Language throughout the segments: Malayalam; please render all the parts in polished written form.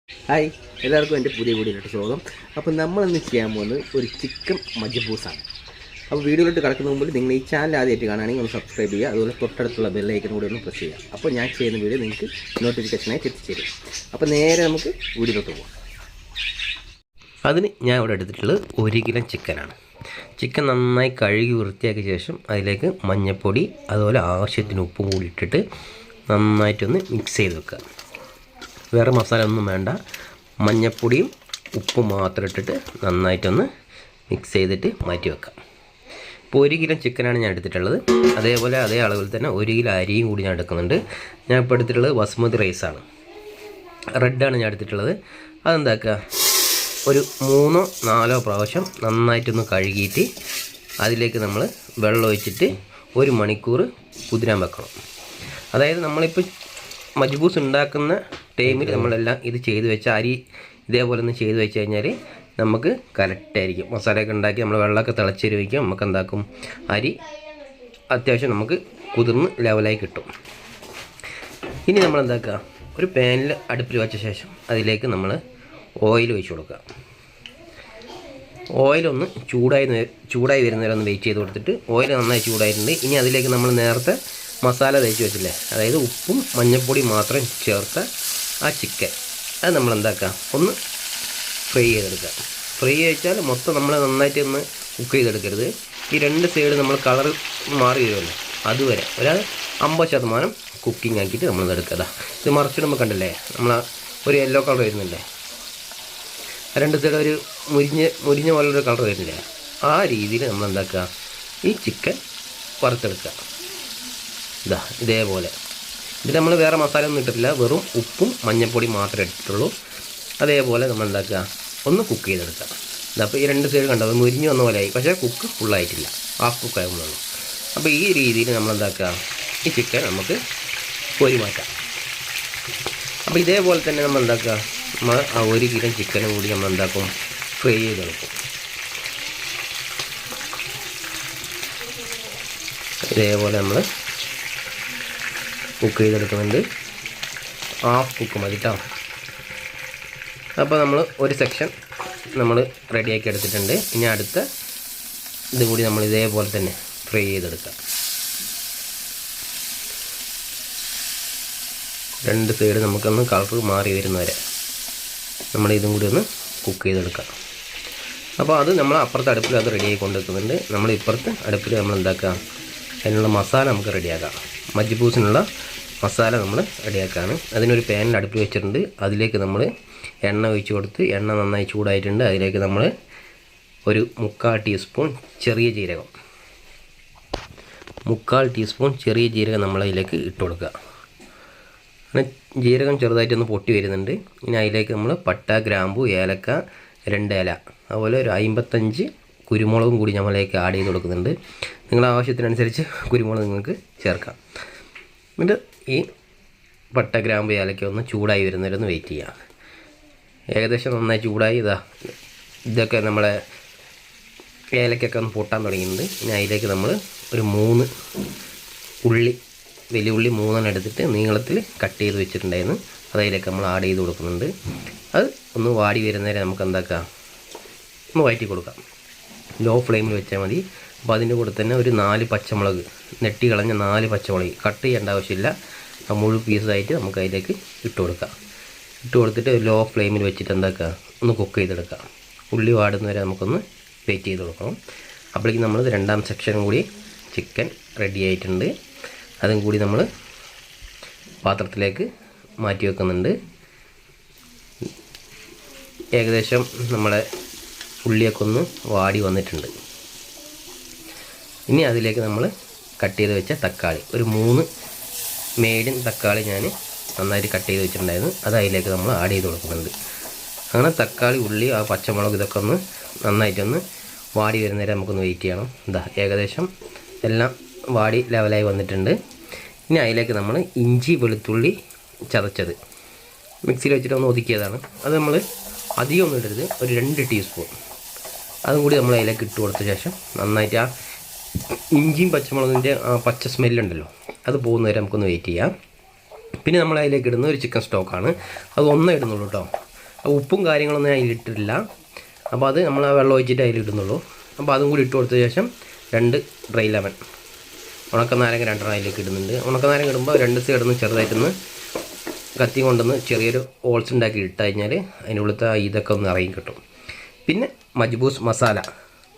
ഹായ്, എല്ലാവർക്കും എൻ്റെ പുതിയ വീഡിയോയിലോട്ട് സ്വാഗതം. അപ്പോൾ നമ്മളിന്ന് ചെയ്യാൻ പോകുന്നത് ഒരു ചിക്കൻ മജ്ബൂസാണ്. അപ്പോൾ വീഡിയോയിലോട്ട് കിടക്കുന്ന മുമ്പിൽ നിങ്ങൾ ഈ ചാനൽ ആദ്യമായിട്ട് കാണുകയാണെങ്കിൽ ഒന്ന് സബ്സ്ക്രൈബ് ചെയ്യുക. അതുപോലെ തൊട്ടടുത്തുള്ള ബെല്ലൈക്കൻ കൂടി ഒന്ന് പ്രസ് ചെയ്യുക. അപ്പോൾ ഞാൻ ചെയ്യുന്ന വീഡിയോ നിങ്ങൾക്ക് നോട്ടിഫിക്കേഷനായി എത്തിച്ചേരും. അപ്പോൾ നേരെ നമുക്ക് വീഡിയോയിലോട്ട് പോകാം. അതിന് ഞാൻ ഇവിടെ എടുത്തിട്ടുള്ളത് 1 കിലോ ചിക്കനാണ്. ചിക്കൻ നന്നായി കഴുകി വൃത്തിയാക്കിയ ശേഷം അതിലേക്ക് മഞ്ഞൾപ്പൊടി അതുപോലെ ആവശ്യത്തിന് ഉപ്പും കൂടി ഇട്ടിട്ട് നന്നായിട്ടൊന്ന് മിക്സ് ചെയ്ത് വെക്കുക. വേറെ മസാല ഒന്നും വേണ്ട, മഞ്ഞൾപ്പൊടിയും ഉപ്പും മാത്രം ഇട്ടിട്ട് നന്നായിട്ടൊന്ന് മിക്സ് ചെയ്തിട്ട് മാറ്റി വെക്കാം. ഇപ്പോൾ 1 കിലോ ചിക്കനാണ് ഞാൻ എടുത്തിട്ടുള്ളത്. അതേപോലെ അതേ അളവിൽ തന്നെ 1 കിലോ അരിയും കൂടി ഞാൻ എടുക്കുന്നുണ്ട്. ഞാൻ ഇപ്പോൾ എടുത്തിട്ടുള്ളത് ബസ്മതി റൈസാണ്, റെഡാണ് ഞാൻ എടുത്തിട്ടുള്ളത്. അതെന്താക്കുക, ഒരു 3-4 പ്രാവശ്യം നന്നായിട്ടൊന്ന് കഴുകിയിട്ട് അതിലേക്ക് നമ്മൾ വെള്ളം ഒഴിച്ചിട്ട് 1 മണിക്കൂർ കുതിരാൻ വെക്കണം. അതായത് നമ്മളിപ്പോൾ മജ്ബൂസ് ഉണ്ടാക്കുന്ന ടൈമിൽ നമ്മളെല്ലാം ഇത് ചെയ്ത് വെച്ച അരി ഇതേപോലെ ഒന്ന് ചെയ്ത് വെച്ച് കഴിഞ്ഞാൽ നമുക്ക് കറക്റ്റായിരിക്കും. മസാലയൊക്കെ ഉണ്ടാക്കി നമ്മൾ വെള്ളമൊക്കെ തിളച്ചരി വയ്ക്കും. നമുക്ക് എന്താക്കും, അരി അത്യാവശ്യം നമുക്ക് കുതിർന്ന് ലെവലായി കിട്ടും. ഇനി നമ്മൾ എന്താക്കുക, ഒരു പാനിൽ അടുപ്പിൽ വെച്ച ശേഷം അതിലേക്ക് നമ്മൾ ഓയിൽ ഒഴിച്ച് കൊടുക്കുക. ഓയിലൊന്ന് ചൂടായി വരുന്നവരെ ഒന്ന് വെയിറ്റ് ചെയ്ത് കൊടുത്തിട്ട് ഓയിൽ നന്നായി ചൂടായിട്ടുണ്ട്. ഇനി അതിലേക്ക് നമ്മൾ നേരത്തെ മസാല തേച്ച് വെച്ചില്ലേ, അതായത് ഉപ്പും മഞ്ഞൾപ്പൊടി മാത്രം ചേർത്ത ആ ചിക്കൻ അത് നമ്മൾ എന്താക്കുക, ഒന്ന് ഫ്രൈ ചെയ്തെടുക്കുക. ഫ്രൈ ചെയ്താൽ മൊത്തം നമ്മൾ നന്നായിട്ട് ഒന്ന് കുക്ക് ചെയ്തെടുക്കരുത്. ഈ 2 സൈഡ് നമ്മൾ കളർ മാറി വരുമല്ലോ, അതുവരെ ഒരു 50% കുക്കിംഗ് ആക്കിയിട്ട് നമ്മൾ എടുക്കുക. ഇത് മറിച്ചിടുമ്പോൾ കണ്ടില്ലേ, നമ്മൾ ഒരു യെല്ലോ കളർ വരുന്നില്ലേ, 2 സൈഡ് ഒരു മുരിഞ്ഞ പോലൊരു കളർ വരുന്നില്ലേ, ആ രീതിയിൽ നമ്മൾ എന്താക്കുക, ഈ ചിക്കൻ വറുത്തെടുക്കുക. ഇതേപോലെ. ഇത് നമ്മൾ വേറെ മസാല ഒന്നും ഇട്ടിട്ടില്ല, വെറും ഉപ്പും മഞ്ഞൾപ്പൊടി മാത്രമേ ഇട്ടിട്ടുള്ളൂ. അതേപോലെ നമ്മൾ എന്താക്കുക, ഒന്ന് കുക്ക് ചെയ്തെടുക്കുക. അപ്പോൾ ഈ 2 സൈഡ് കണ്ടത് മുരിഞ്ഞ് വന്ന പോലെ ആയി, പക്ഷേ കുക്ക് ഫുള്ളായിട്ടില്ല, ഹാഫ് കുക്ക് ആകുമ്പോഴാണ്. അപ്പോൾ ഈ രീതിയിൽ നമ്മൾ എന്താക്കുക, ഈ ചിക്കൻ നമുക്ക് കോരി മാറ്റാം. അപ്പോൾ ഇതേപോലെ തന്നെ നമ്മൾ എന്താക്കുക, നമ്മൾ ആ 1 കിലോ ചിക്കനും കൂടി നമ്മൾ എന്താക്കും, ഫ്രൈ ചെയ്തെടുക്കും. ഇതേപോലെ നമ്മൾ കുക്ക് ചെയ്തെടുക്കുന്നുണ്ട്. ഹാഫ് കുക്ക് മതി കേട്ടോ. അപ്പോൾ നമ്മൾ ഒരു സെക്ഷൻ നമ്മൾ റെഡിയാക്കി എടുത്തിട്ടുണ്ട്. ഇനി അടുത്ത ഇത് കൂടി നമ്മൾ ഇതേപോലെ തന്നെ ഫ്രൈ ചെയ്തെടുക്കാം. 2 സൈഡ് നമുക്കൊന്ന് കളർ മാറി വരുന്നവരെ നമ്മൾ ഇതും കൂടി ഒന്ന് കുക്ക് ചെയ്തെടുക്കാം. അപ്പോൾ അത് നമ്മൾ അപ്പുറത്തെ അടുപ്പിൽ അത് റെഡിയാക്കി കൊണ്ടുവെക്കുന്നുണ്ട്. നമ്മൾ ഇപ്പുറത്ത് അടുപ്പിൽ നമ്മൾ എന്താക്കുക, അതിനുള്ള മസാല നമുക്ക് റെഡിയാക്കാം. മജ്ബൂസിനുള്ള മസാല നമ്മൾ റെഡിയാക്കാണ്. അതിനൊരു പാനിൽ അടുപ്പിൽ വെച്ചിട്ടുണ്ട്. അതിലേക്ക് നമ്മൾ എണ്ണ ഒഴിച്ച് കൊടുത്ത് എണ്ണ നന്നായി ചൂടായിട്ടുണ്ട്. അതിലേക്ക് നമ്മൾ ഒരു 3/4 ടീസ്പൂൺ ചെറിയ ജീരകം, 3/4 ടീസ്പൂൺ ചെറിയ ജീരകം നമ്മൾ അതിലേക്ക് ഇട്ട് കൊടുക്കുക. അങ്ങനെ ജീരകം ചെറുതായിട്ടൊന്ന് പൊട്ടി വരുന്നുണ്ട്. ഇനി അതിലേക്ക് നമ്മൾ പട്ട, ഗ്രാമ്പു, ഏലക്ക, 2 ഇല, അതുപോലെ ഒരു 55 കുരുമുളകും കൂടി നമ്മളിലേക്ക് ആഡ് ചെയ്ത് കൊടുക്കുന്നുണ്ട്. നിങ്ങളുടെ ആവശ്യത്തിനനുസരിച്ച് കുരുമുളക് നിങ്ങൾക്ക് ചേർക്കാം. എന്നിട്ട് ഈ പട്ട, ഗ്രാമ്പ്, ഏലക്ക ഒന്ന് ചൂടായി വരുന്നവരൊന്ന് വെയിറ്റ് ചെയ്യുക. ഏകദേശം നന്നായി ചൂടായി ഇതൊക്കെ നമ്മളെ ഏലക്കൊക്കെ ഒന്ന് പൊട്ടാൻ തുടങ്ങിയിട്ടുണ്ട്. ഇനി അതിലേക്ക് നമ്മൾ ഒരു 3 ഉള്ളി, വലിയ ഉള്ളി 3 എടുത്തിട്ട് നീളത്തിൽ കട്ട് ചെയ്ത് വെച്ചിട്ടുണ്ടായിരുന്നു. അതിലേക്ക് നമ്മൾ ആഡ് ചെയ്ത് കൊടുക്കുന്നുണ്ട്. അത് ഒന്ന് വാടി വരുന്നവരെ നമുക്ക് എന്താക്കാം, ഒന്ന് വഴറ്റി കൊടുക്കാം. ലോ ഫ്ലെയിമിൽ വെച്ചാൽ മതി. അപ്പോൾ അതിൻ്റെ കൂടെ തന്നെ ഒരു 4 പച്ചമുളക്, നെട്ടി കളഞ്ഞ 4 പച്ചമുളക്, കട്ട് ചെയ്യേണ്ട ആവശ്യമില്ല, മുഴുവൻ പീസായിട്ട് നമുക്ക് അതിലേക്ക് ഇട്ട് കൊടുക്കാം. ഇട്ട് കൊടുത്തിട്ട് ലോ ഫ്ലെയിമിൽ വെച്ചിട്ട് എന്താക്കുക, ഒന്ന് കുക്ക് ചെയ്തെടുക്കാം. ഉള്ളി വാടുന്നവരെ നമുക്കൊന്ന് വെയിറ്റ് ചെയ്ത് കൊടുക്കണം. അപ്പോഴേക്കും നമ്മൾ 2ാം സെക്ഷനും കൂടി ചിക്കൻ റെഡി ആയിട്ടുണ്ട്. അതും കൂടി നമ്മൾ പാത്രത്തിലേക്ക് മാറ്റി വെക്കുന്നുണ്ട്. ഏകദേശം നമ്മളെ ഉള്ളിയൊക്കെ ഒന്ന് വാടി വന്നിട്ടുണ്ട്. ഇനി അതിലേക്ക് നമ്മൾ കട്ട് ചെയ്ത് വെച്ച തക്കാളി, ഒരു 3 മീഡിയം തക്കാളി ഞാൻ നന്നായിട്ട് കട്ട് ചെയ്ത് വെച്ചിട്ടുണ്ടായിരുന്നു. അത് അതിലേക്ക് നമ്മൾ ആഡ് ചെയ്ത് കൊടുക്കുന്നുണ്ട്. അങ്ങനെ തക്കാളി, ഉള്ളി, ആ പച്ചമുളക് ഇതൊക്കെ ഒന്ന് നന്നായിട്ടൊന്ന് വാടി വരുന്നവരെ നമുക്കൊന്ന് വെയിറ്റ് ചെയ്യണം. ഏകദേശം എല്ലാം വാടി ലെവലായി വന്നിട്ടുണ്ട്. ഇനി അതിലേക്ക് നമ്മൾ ഇഞ്ചി, വെളുത്തുള്ളി ചതച്ചത് മിക്സിയിൽ വെച്ചിട്ട് ഒന്ന് ഒതുക്കിയതാണ്. അത് നമ്മൾ അധികം ഒന്നും ഇടരുത്, ഒരു 2 ടീസ്പൂൺ അതും കൂടി നമ്മൾ അതിലേക്ക് ഇട്ട് കൊടുത്ത ശേഷം നന്നായിട്ട് ആ ഇഞ്ചിയും പച്ചമുളകിൻ്റെ പച്ച സ്മെല്ലുണ്ടല്ലോ അത് പോകുന്നവരെ നമുക്കൊന്ന് വെയിറ്റ് ചെയ്യാം. പിന്നെ നമ്മൾ അതിലേക്ക് ഇടുന്ന ഒരു ചിക്കൻ സ്റ്റോക്കാണ്, അത് 1 ഇടുന്നുള്ളൂ കേട്ടോ. ഉപ്പും കാര്യങ്ങളൊന്നും അതിൽ ഇട്ടിട്ടില്ല. അപ്പോൾ അത് നമ്മൾ ആ വെള്ളം ഒഴിച്ചിട്ട് അതിൽ ഇടുന്നുള്ളൂ. അപ്പോൾ അതും കൂടി ഇട്ട് കൊടുത്ത ശേഷം 2 ഡ്രൈ ലെമൺ, ഉണക്കനാരങ്ങ 2 അതിലേക്ക് ഇടുന്നുണ്ട്. ഉണക്കനാരങ്ങ ഇടുമ്പോൾ 2 സൈഡിൽ നിന്ന് ചെറുതായിട്ടൊന്ന് കത്തി കൊണ്ടൊന്ന് ചെറിയൊരു ഹോൾസ് ഉണ്ടാക്കി ഇട്ട് കഴിഞ്ഞാൽ അതിൻ്റെ ഉള്ളിലത്തെ ഇതൊക്കെ ഒന്ന് ഇറങ്ങി കിട്ടും. പിന്നെ മജ്ബൂസ് മസാല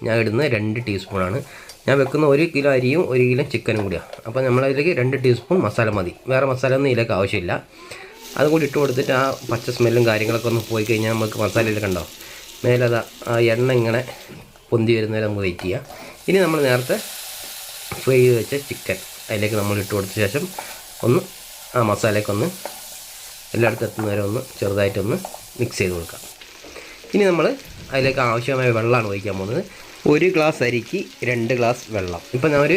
ഞാൻ ഇടുന്നത് 2 ടീസ്പൂണാണ്. ഞാൻ വെക്കുന്ന 1 കിലോ അരിയും 1 കിലോ ചിക്കനും കൂടിയാണ്. അപ്പോൾ നമ്മളതിലേക്ക് 2 ടീസ്പൂൺ മസാല മതി. വേറെ മസാല ഒന്നും ഇതിലേക്ക് ആവശ്യമില്ല. അതും കൂടി ഇട്ട് കൊടുത്തിട്ട് ആ പച്ച സ്മെല്ലും കാര്യങ്ങളൊക്കെ ഒന്ന് പോയി കഴിഞ്ഞാൽ നമുക്ക് മസാലയിലൊക്കെ ഉണ്ടാവും. മേലതാ ആ എണ്ണ ഇങ്ങനെ പൊന്തി വരുന്നവരെ നമുക്ക് വെയിറ്റ് ചെയ്യാം. ഇനി നമ്മൾ നേരത്തെ ഫ്രൈ ചെയ്ത് വെച്ച ചിക്കൻ അതിലേക്ക് നമ്മൾ ഇട്ട് കൊടുത്ത ശേഷം ഒന്ന് ആ മസാലയൊക്കെ എല്ലായിടത്തും എത്തുന്നവരെ ചെറുതായിട്ടൊന്ന് മിക്സ് ചെയ്ത് കൊടുക്കാം. ഇനി നമ്മൾ അതിലേക്ക് ആവശ്യമായ വെള്ളമാണ് ഒഴിക്കാൻ പോകുന്നത്. 1 ഗ്ലാസ് അരിക്ക് 2 ഗ്ലാസ് വെള്ളം. ഇപ്പം ഞാൻ ഒരു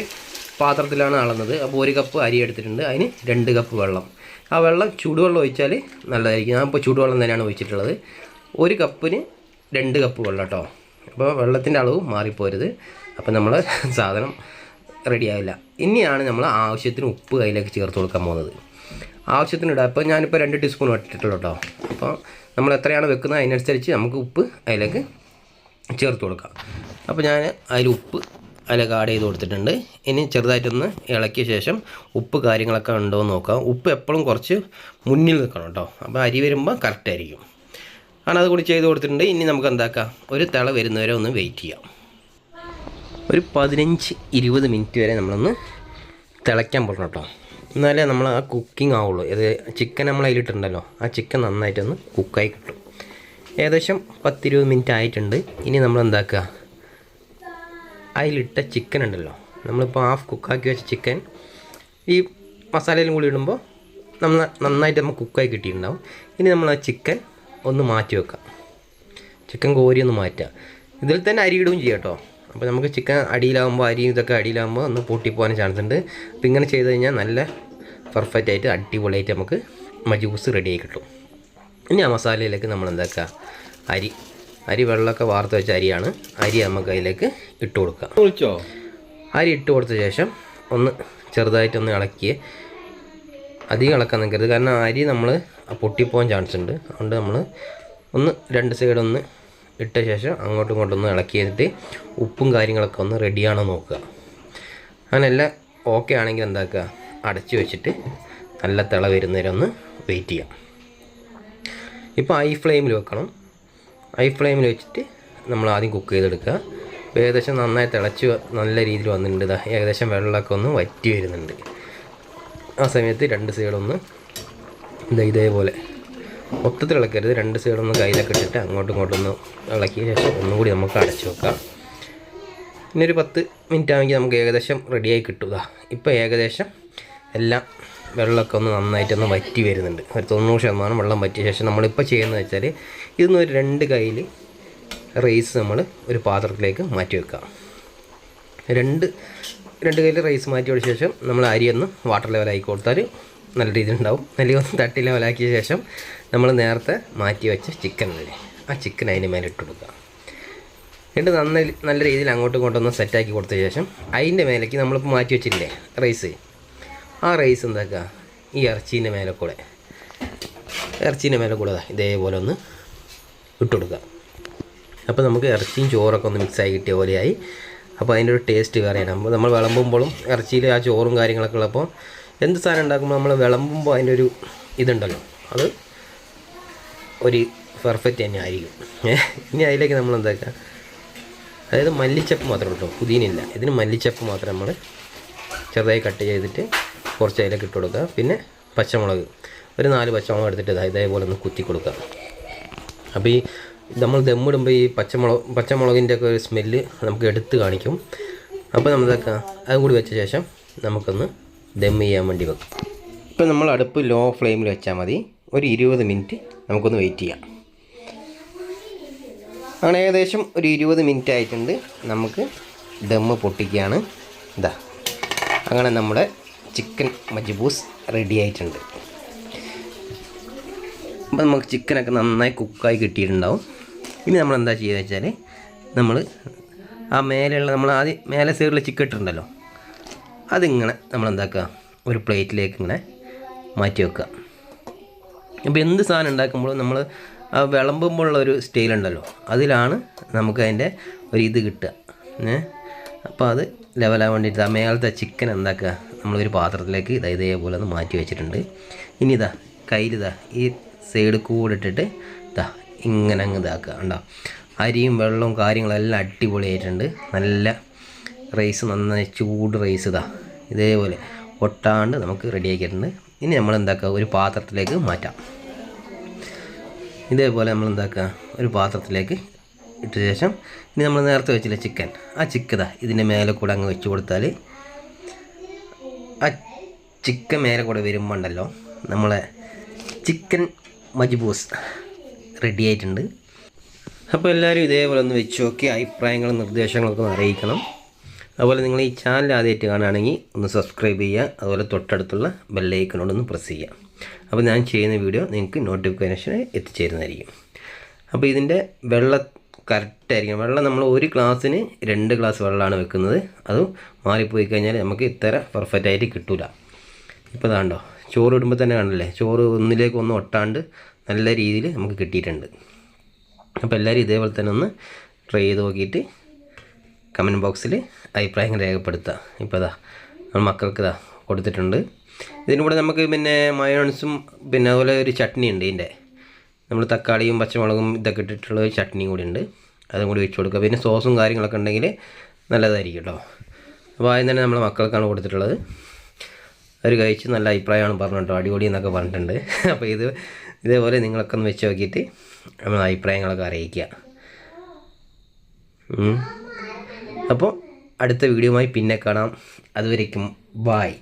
പാത്രത്തിലാണ് അളന്നത്. അപ്പോൾ 1 കപ്പ് അരി എടുത്തിട്ടുണ്ട്, അതിന് 2 കപ്പ് വെള്ളം. ആ വെള്ളം ചൂടുവെള്ളം ഒഴിച്ചാൽ നല്ലതായിരിക്കും. ഞാൻ ഇപ്പോൾ ചൂടുവെള്ളം തന്നെയാണ് ഒഴിച്ചിട്ടുള്ളത്. 1 കപ്പിന് 2 കപ്പ് വെള്ളം കേട്ടോ. അപ്പോൾ വെള്ളത്തിൻ്റെ അളവ് മാറിപ്പോരുത്. അപ്പോൾ നമ്മൾ സാധനം റെഡിയാവില്ല. ഇനിയാണ് നമ്മൾ ആവശ്യത്തിന് ഉപ്പ് അതിലേക്ക് ചേർത്ത് കൊടുക്കാൻ പോകുന്നത്. ആവശ്യത്തിന് ഇടാം. അപ്പോൾ ഞാനിപ്പോൾ 2 ടീസ്പൂൺ ഇട്ടിട്ടുള്ളൂ കേട്ടോ. അപ്പോൾ നമ്മൾ എത്രയാണ് വെക്കുന്നത് അതിനനുസരിച്ച് നമുക്ക് ഉപ്പ് അതിലേക്ക് ചേർത്ത് കൊടുക്കാം. അപ്പോൾ ഞാൻ അതിൽ ഉപ്പ് അതിലേക്ക് ആഡ് ചെയ്ത് കൊടുത്തിട്ടുണ്ട്. ഇനി ചെറുതായിട്ടൊന്ന് ഇളക്കിയ ശേഷം ഉപ്പ് കാര്യങ്ങളൊക്കെ ഉണ്ടോ എന്ന് നോക്കാം. ഉപ്പ് എപ്പോഴും കുറച്ച് മുന്നിൽ നിൽക്കണം കേട്ടോ. അപ്പോൾ അരി വരുമ്പോൾ കറക്റ്റായിരിക്കും. അത് കൂടി ചെയ്ത് കൊടുത്തിട്ടുണ്ട്. ഇനി നമുക്ക് എന്താക്കാം, ഒരു തിള വരുന്നവരെ ഒന്ന് വെയിറ്റ് ചെയ്യാം. ഒരു 15-20 മിനിറ്റ് വരെ നമ്മളൊന്ന് തിളയ്ക്കാൻ പോകണം കേട്ടോ. എന്നാലേ നമ്മൾ ആ കുക്കിംഗ് ആവുള്ളൂ. ഇത് ചിക്കൻ നമ്മൾ അതിലിട്ടുണ്ടല്ലോ, ആ ചിക്കൻ നന്നായിട്ടൊന്ന് കുക്കായി കിട്ടും. ഏകദേശം 10-20 മിനിറ്റ് ആയിട്ടുണ്ട്. ഇനി നമ്മൾ എന്താക്കുക, അതിലിട്ട ചിക്കൻ ഉണ്ടല്ലോ, നമ്മളിപ്പോൾ ഹാഫ് കുക്കാക്കി വെച്ച ചിക്കൻ ഈ മസാലയിലും കൂടി ഇടുമ്പോൾ നന്നായിട്ട് നമുക്ക് കുക്കായി കിട്ടിയിട്ടുണ്ടാവും. ഇനി നമ്മൾ ആ ചിക്കൻ ഒന്ന് മാറ്റി വെക്കാം. ചിക്കൻ കോരി ഒന്ന് മാറ്റുക. ഇതിൽ തന്നെ അരി ഇടുകയും ചെയ്യാം കേട്ടോ. അപ്പോൾ നമുക്ക് ചിക്കൻ അടിയിലാകുമ്പോൾ അരി ഇതൊക്കെ അടിയിലാകുമ്പോൾ ഒന്ന് പൊട്ടിപ്പോകാൻ ചാൻസ് ഉണ്ട്. അപ്പോൾ ഇങ്ങനെ ചെയ്ത് കഴിഞ്ഞാൽ നല്ല പെർഫെക്റ്റ് ആയിട്ട് അടിപൊളിയായിട്ട് നമുക്ക് മജ്ബൂസ് റെഡി ആയി കിട്ടും. ഇനി ആ മസാലയിലേക്ക് നമ്മൾ എന്താക്കുക, അരി വെള്ളമൊക്കെ വാർത്ത് വെച്ച അരിയാണ്. അരി നമുക്ക് അതിലേക്ക് ഇട്ട് കൊടുക്കുക. അരി ഇട്ട് കൊടുത്ത ശേഷം ഒന്ന് ചെറുതായിട്ടൊന്ന് ഇളക്കി, അധികം ഇളക്കാൻ നിൽക്കരുത്. കാരണം അരി നമ്മൾ പൊട്ടിപ്പോകാൻ ചാൻസ് ഉണ്ട്. അതുകൊണ്ട് നമ്മൾ ഒന്ന് 2 സൈഡൊന്ന് ഇട്ട ശേഷം അങ്ങോട്ടും ഇങ്ങോട്ടൊന്ന് ഇളക്കി ചെയ്തിട്ട് ഉപ്പും കാര്യങ്ങളൊക്കെ ഒന്ന് റെഡിയാണോ നോക്കുക. അങ്ങനെല്ലാം ഓക്കെ ആണെങ്കിൽ എന്താക്കുക, അടച്ചു വെച്ചിട്ട് നല്ല തിള വരുന്നവരെ ഒന്ന് വെയിറ്റ് ചെയ്യാം. ഇപ്പോൾ ഹൈ ഫ്ലെയിമിൽ വെക്കണം. ഹൈ ഫ്ലെയിമിൽ വെച്ചിട്ട് നമ്മൾ ആദ്യം കുക്ക് ചെയ്തെടുക്കുക. ഏകദേശം നന്നായി തിളച്ച് നല്ല രീതിയിൽ വന്നിട്ടുണ്ട്. ഏകദേശം വെള്ളമൊക്കെ ഒന്ന് വറ്റി വരുന്നുണ്ട്. ആ സമയത്ത് 2 സൈഡൊന്ന് ഇതേപോലെ മൊത്തത്തിൽ ഇളക്കരുത്. 2 സൈഡൊന്ന് കയ്യിലൊക്കെ ഇട്ടിട്ട് അങ്ങോട്ടും ഇങ്ങോട്ടൊന്ന് ഇളക്കിയ ശേഷം ഒന്നും കൂടി നമുക്ക് അടച്ചു വെക്കാം. പിന്നെ ഒരു 10 മിനിറ്റ് ആണെങ്കിൽ നമുക്ക് ഏകദേശം റെഡിയായി കിട്ടുക. ഇപ്പോൾ ഏകദേശം എല്ലാം വെള്ളമൊക്കെ ഒന്ന് നന്നായിട്ടൊന്ന് വറ്റി വരുന്നുണ്ട്. ഒരു 90% വെള്ളം വറ്റിയ ശേഷം നമ്മളിപ്പോൾ ചെയ്യുന്നത് വെച്ചാൽ ഇതിന്ന് ഒരു 2 കയ്യിൽ റൈസ് നമ്മൾ ഒരു പാത്രത്തിലേക്ക് മാറ്റി വെക്കാം. 2 കയ്യിൽ റൈസ് മാറ്റി വെച്ച ശേഷം നമ്മൾ അരിയൊന്ന് വാട്ടർ ലെവലാക്കി കൊടുത്താൽ നല്ല രീതിയിൽ ഉണ്ടാവും. അല്ലെങ്കിൽ ഒന്ന് തട്ടി ലെവലാക്കിയ ശേഷം നമ്മൾ നേരത്തെ മാറ്റി വെച്ച ചിക്കൻ അല്ലേ, ആ ചിക്കൻ അതിന് മേലെ ഇട്ട് കൊടുക്കുക. എന്നിട്ട് നല്ല രീതിയിൽ അങ്ങോട്ടും ഇങ്ങോട്ടൊന്ന് സെറ്റാക്കി കൊടുത്ത ശേഷം അതിൻ്റെ മേലേക്ക് നമ്മളിപ്പോൾ മാറ്റി വെച്ചില്ലേ റൈസ്, ആ റൈസ് എന്താക്കുക, ഈ ഇറച്ചീൻ്റെ മേലെ കൂടെ ഇതേപോലെ ഒന്ന് ഇട്ട് കൊടുക്കുക. അപ്പോൾ നമുക്ക് ഇറച്ചിയും ചോറൊക്കെ ഒന്ന് മിക്സായി കിട്ടിയ പോലെയായി. അപ്പോൾ അതിൻ്റെ ഒരു ടേസ്റ്റ് വേറെയാണ്. അപ്പോൾ നമ്മൾ വിളമ്പുമ്പോഴും ഇറച്ചിയിൽ ആ ചോറും കാര്യങ്ങളൊക്കെ ഉള്ളപ്പോൾ എന്ത് സാധനം ഉണ്ടാക്കുമ്പോൾ നമ്മൾ വിളമ്പുമ്പോൾ അതിൻ്റെ ഒരു ഇതുണ്ടല്ലോ, അത് ഒരു പെർഫെക്റ്റ് തന്നെ ആയിരിക്കും. ഇനി അതിലേക്ക് നമ്മൾ എന്താക്കുക, അതായത് മല്ലിച്ചപ്പ് മാത്രമേ കേട്ടോ, പുതിയനില്ല. ഇതിന് മല്ലിച്ചപ്പ് മാത്രം നമ്മൾ ചെറുതായി കട്ട് ചെയ്തിട്ട് കുറച്ച് അതിലേക്ക് ഇട്ട് കൊടുക്കുക. പിന്നെ പച്ചമുളക് ഒരു 4 പച്ചമുളക് എടുത്തിട്ട് ഇതേപോലെ ഒന്ന് കുത്തി കൊടുക്കുക. അപ്പോൾ ഈ നമ്മൾ ദമ്മിടുമ്പോൾ ഈ പച്ചമുളകിൻ്റെ ഒക്കെ ഒരു സ്മെല്ല് നമുക്ക് എടുത്ത് കാണിക്കും. അപ്പോൾ നമ്മളതൊക്കെ അതും കൂടി വെച്ച ശേഷം നമുക്കൊന്ന് ദം ചെയ്യാൻ വേണ്ടി വെക്കും. ഇപ്പോൾ നമ്മൾ അടുപ്പ് ലോ ഫ്ലെയിമിൽ വെച്ചാൽ മതി. ഒരു 20 മിനിറ്റ് നമുക്കൊന്ന് വെയിറ്റ് ചെയ്യാം. അങ്ങനെ ഏകദേശം ഒരു 20 മിനിറ്റ് ആയിട്ടുണ്ട്. നമുക്ക് ദമ്മ് പൊട്ടിക്കുകയാണ്. അങ്ങനെ നമ്മുടെ ചിക്കൻ മജ്ബൂസ് റെഡി ആയിട്ടുണ്ട്. അപ്പോൾ നമുക്ക് ചിക്കനൊക്കെ നന്നായി കുക്കായി കിട്ടിയിട്ടുണ്ടാവും. ഇനി നമ്മൾ എന്താ ചെയ്യുക വെച്ചാൽ, നമ്മൾ ആ മേലെയുള്ള നമ്മൾ ആദ്യം മേലെ സൈഡിൽ ചിക്കൻ ഇട്ടിട്ടുണ്ടല്ലോ, അതിങ്ങനെ നമ്മൾ എന്താക്കുക, ഒരു പ്ലേറ്റിലേക്ക് ഇങ്ങനെ മാറ്റി വെക്കുക. അപ്പോൾ എന്ത് സാധനം ഉണ്ടാക്കുമ്പോഴും നമ്മൾ ആ വിളമ്പുമ്പോഴുള്ളൊരു സ്റ്റൈലുണ്ടല്ലോ, അതിലാണ് നമുക്ക് അതിൻ്റെ ഒരു ഇത് കിട്ടുക. അപ്പോൾ അത് ലെവലാകാൻ വേണ്ടിയിട്ട് മേലത്തെ ചിക്കൻ എന്താക്കുക, നമ്മളൊരു പാത്രത്തിലേക്ക് ഇതേപോലെ ഒന്ന് മാറ്റി വെച്ചിട്ടുണ്ട്. ഇനി കയ്യിലിതാ ഈ സൈഡ് കൂടെ ഇട്ടിട്ട് ഇങ്ങനെ അങ്ങ് ഇതാക്കുക. ഉണ്ടോ, അരിയും വെള്ളവും കാര്യങ്ങളെല്ലാം അടിപൊളിയായിട്ടുണ്ട്. നല്ല റൈസ്, നന്നായി ചൂട് റൈസ് ഇതേപോലെ ഒട്ടാണ്ട് നമുക്ക് റെഡിയാക്കിയിട്ടുണ്ട്. ഇനി നമ്മൾ എന്താക്കുക, ഒരു പാത്രത്തിലേക്ക് മാറ്റാം. ഇതേപോലെ നമ്മൾ എന്താക്കുക, ഒരു പാത്രത്തിലേക്ക് ഇട്ട ശേഷം ഇനി നമ്മൾ നേരത്തെ വെച്ചില്ല ചിക്കൻ, ആ ചിക്കൻ ഇതിൻ്റെ മേലെ കൂടെ അങ്ങ് വെച്ച് കൊടുത്താൽ ആ ചിക്കൻ മേലെ കൂടെ വരുമ്പോൾ ഉണ്ടല്ലോ നമ്മളെ ചിക്കൻ മജ്ബൂസ് റെഡി ആയിട്ടുണ്ട്. അപ്പോൾ എല്ലാവരും ഇതേപോലെ ഒന്ന് വെച്ച് നോക്കി അഭിപ്രായങ്ങളും നിർദ്ദേശങ്ങളൊക്കെ ഒന്ന് അറിയിക്കണം. അതുപോലെ നിങ്ങൾ ഈ ചാനൽ ആദ്യമായിട്ട് കാണുകയാണെങ്കിൽ ഒന്ന് സബ്സ്ക്രൈബ് ചെയ്യുക. അതുപോലെ തൊട്ടടുത്തുള്ള ബെല്ലൈക്കണോടൊന്ന് പ്രസ് ചെയ്യുക. അപ്പോൾ ഞാൻ ചെയ്യുന്ന വീഡിയോ നിങ്ങൾക്ക് നോട്ടിഫിക്കേഷൻ എത്തിച്ചേരുന്നതായിരിക്കും. അപ്പോൾ ഇതിൻ്റെ വെള്ളം കറക്റ്റായിരിക്കും. വെള്ളം നമ്മൾ ഒരു ഗ്ലാസ്സിന് 2 ഗ്ലാസ് വെള്ളമാണ് വെക്കുന്നത്. അത് മാറിപ്പോയി കഴിഞ്ഞാൽ നമുക്ക് ഇത്ര പെർഫെക്റ്റായിട്ട് കിട്ടില്ല. ഇപ്പോൾ ഇതാണ്ടോ, ചോറ് ഇടുമ്പോൾ തന്നെ കണ്ടില്ലേ, ചോറ് ഒന്നിലേക്ക് ഒന്നും ഒട്ടാണ്ട് നല്ല രീതിയിൽ നമുക്ക് കിട്ടിയിട്ടുണ്ട്. അപ്പോൾ എല്ലാവരും ഇതേപോലെ തന്നെ ഒന്ന് ട്രൈ ചെയ്ത് നോക്കിയിട്ട് കമൻറ്റ് ബോക്സിൽ അഭിപ്രായങ്ങൾ രേഖപ്പെടുത്തുക. ഇപ്പോൾ നമ്മൾ മക്കൾക്ക് കൊടുത്തിട്ടുണ്ട്. ഇതിൻ്റെ കൂടെ നമുക്ക് പിന്നെ മയോണൈസും പിന്നെ അതുപോലെ ഒരു ചട്നി ഉണ്ട്. ഇതിൻ്റെ നമ്മൾ തക്കാളിയും പച്ചമുളകും ഇതൊക്കെ ഇട്ടിട്ടുള്ള ഒരു ചട്നിയും കൂടി ഉണ്ട്. അതും കൂടി വെച്ച് കൊടുക്കുക. പിന്നെ സോസും കാര്യങ്ങളൊക്കെ ഉണ്ടെങ്കിൽ നല്ലതായിരിക്കും കേട്ടോ. അപ്പോൾ ആദ്യം തന്നെ നമ്മൾ മക്കൾക്കാണ് കൊടുത്തിട്ടുള്ളത്. അവർ കഴിച്ച് നല്ല അഭിപ്രായമാണ് പറഞ്ഞു കേട്ടോ, അടിപൊളി എന്നൊക്കെ പറഞ്ഞിട്ടുണ്ട്. അപ്പോൾ ഇതേപോലെ നിങ്ങളൊക്കെ ഒന്ന് വെച്ച് നോക്കിയിട്ട് നമ്മൾ അഭിപ്രായങ്ങളൊക്കെ അറിയിക്കുക. അപ്പോൾ അടുത്ത വീഡിയോയുമായി പിന്നെ കാണാം. അതുവരേക്കും ബായ്.